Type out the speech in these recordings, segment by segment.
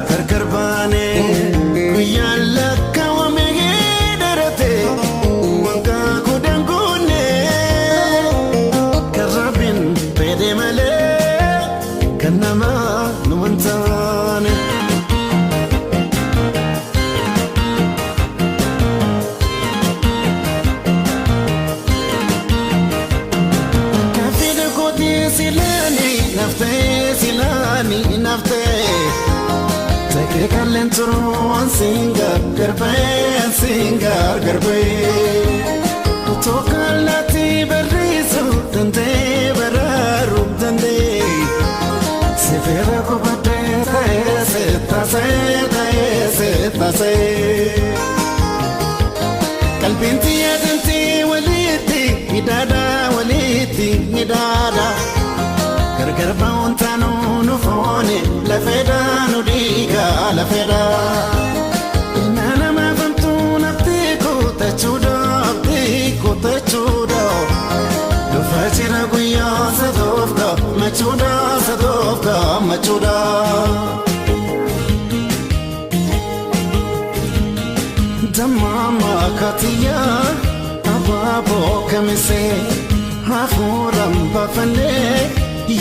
gargar baane guyyaan lakkaawame darate waggaa kudhan guunne kan Rabbiin fedhe malee kan namaa nu hin taane. Silani nafte take kalentron singar garbe to kalati berisu dande bararu dande severa ko bate se tase kalbinti adanti waliti nidada gargar bauntano nu fone la feda nu diga la feda nana ma fantuna tiko tachuda do fachira guya sadofka machuda damama katiya ababo kamise hafuram bafane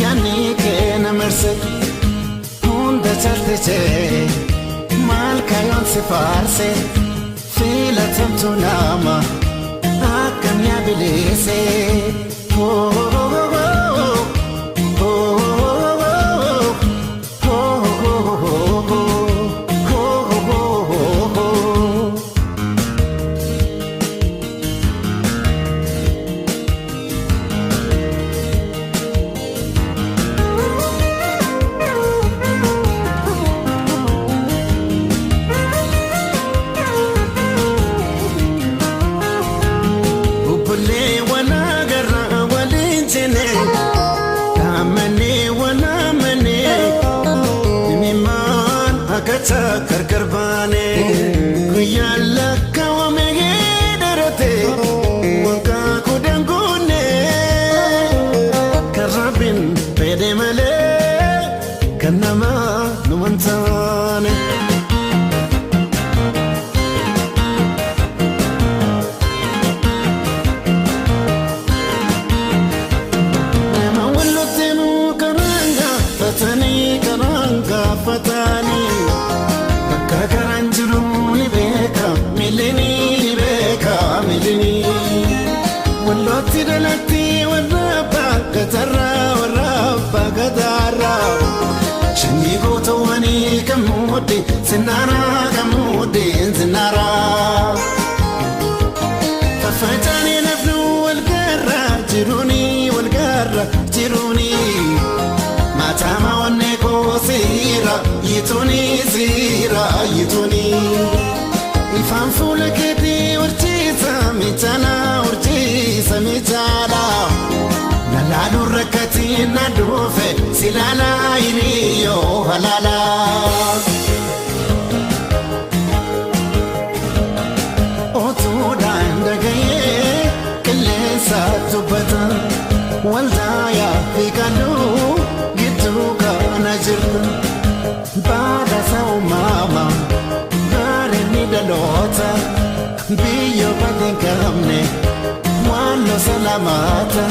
yani ke namerse honda chalte mal kayon se farse fila tanto nama akam ya bilese gargar baane guyyaan lakkaawame darate waggaa kudhan guunne kan Rabbiin fedhe malee kan namaa nu hin taane. Nama wallotte nu karanga fatani Karanjuru ni beka milini walloti dalati warabba gadara shini goto wani kamudi sinara fafatani nafnu walgarra jiruni matama wanne ko sira yituni ifan fula keti urchisa mitala naladu rakati nadufe silala iniyo halala otuda ndagaye kelesa tubata waldaya fikanu gituka najirta bada sao mama bare ni dalota biyo baden kamne wano salamata